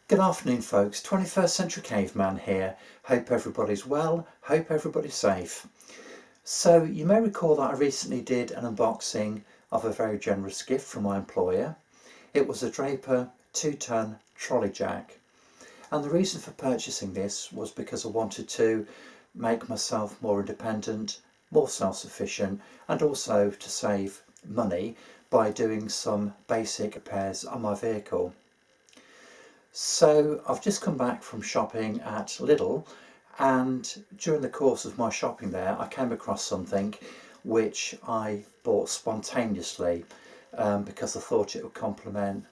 Good afternoon folks, 21st Century Caveman here. Hope everybody's well, hope everybody's safe. So you may recall that I recently did an unboxing of a very generous gift from my employer. It was a Draper 2-ton trolley jack, and the reason for purchasing this was because I wanted to make myself more independent, more self-sufficient, and also to save money by doing some basic repairs on my vehicle. So I've just come back from shopping at Lidl, and during the course of my shopping there I came across something which I bought spontaneously because I thought it would complement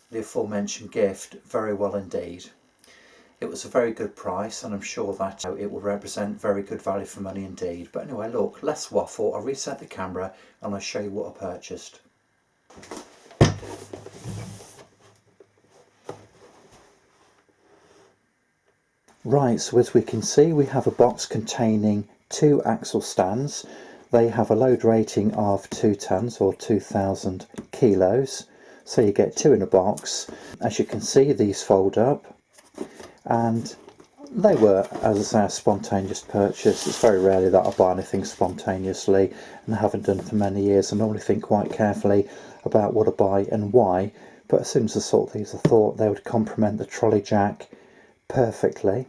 the aforementioned gift very well indeed. It was a very good price, and I'm sure that it will represent very good value for money indeed. But anyway, look, less waffle, I'll reset the camera and I'll show you what I purchased. Right, so as we can see, we have a box containing 2 axle stands. They have a load rating of 2 tons or 2,000 kilos. So you get 2 in a box. As you can see, these fold up, and they were, as I say, a spontaneous purchase. It's very rarely that I buy anything spontaneously, and I haven't done it for many years. I normally think quite carefully about what I buy and why, but as soon as I saw these I thought they would complement the trolley jack perfectly.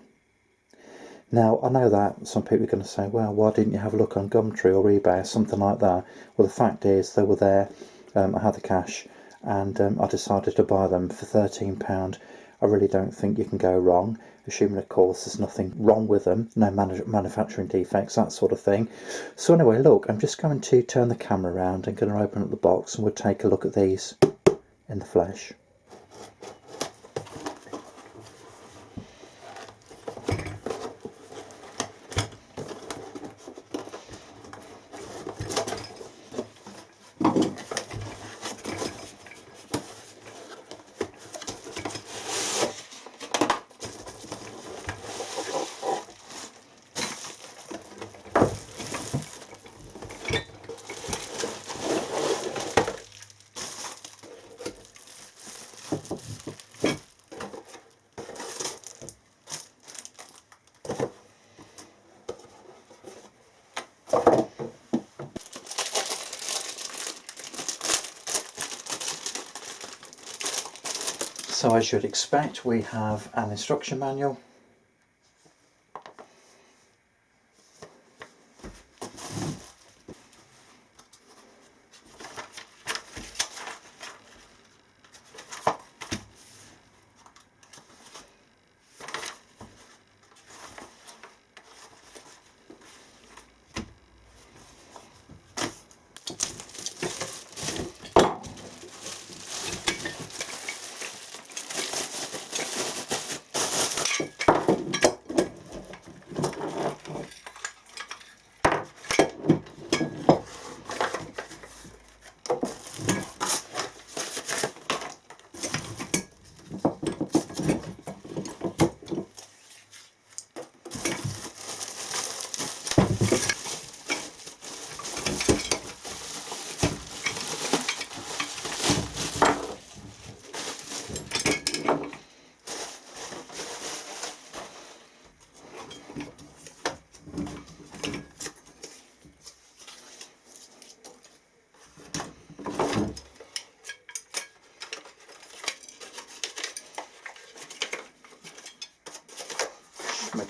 Now I know that some people are going to say, well, why didn't you have a look on Gumtree or eBay or something like that? Well, the fact is they were there, I had the cash, and I decided to buy them for £13. I really don't think you can go wrong, assuming of course there's nothing wrong with them, no manufacturing defects, that sort of thing. So anyway, look, I'm just going to turn the camera around and going to open up the box, and we'll take a look at these in the flesh. So as you'd expect, we have an instruction manual,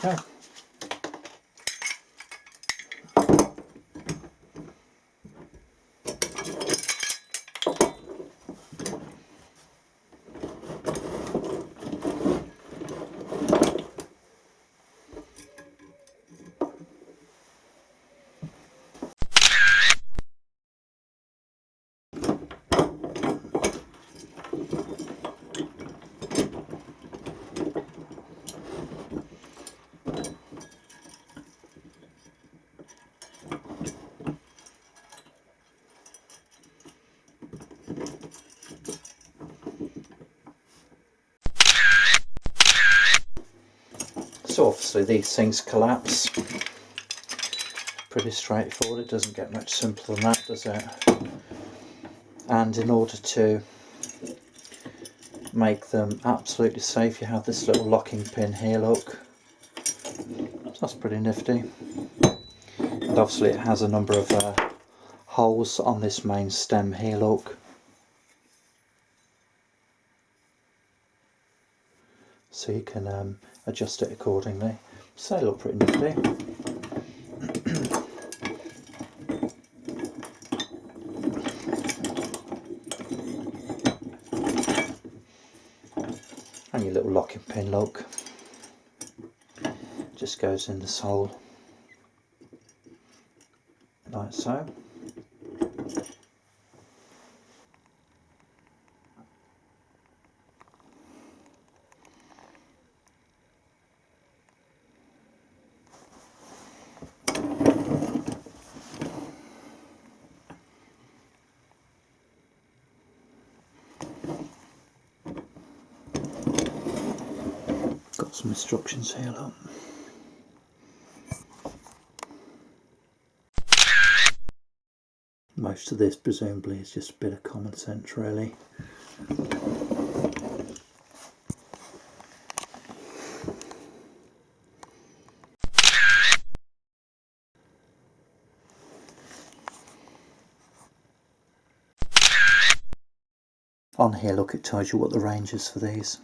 okay. So obviously these things collapse. Pretty straightforward, it doesn't get much simpler than that, does it? And in order to make them absolutely safe. You have this little locking pin here, look. So that's pretty nifty. And obviously it has a number of holes on this main stem here, look. So you can adjust it accordingly. So they look pretty nifty. And your little locking pin, look, just goes in this hole like so. Got some instructions here, look. Most of this presumably is just a bit of common sense, really. On here, look, it tells you what the range is for these.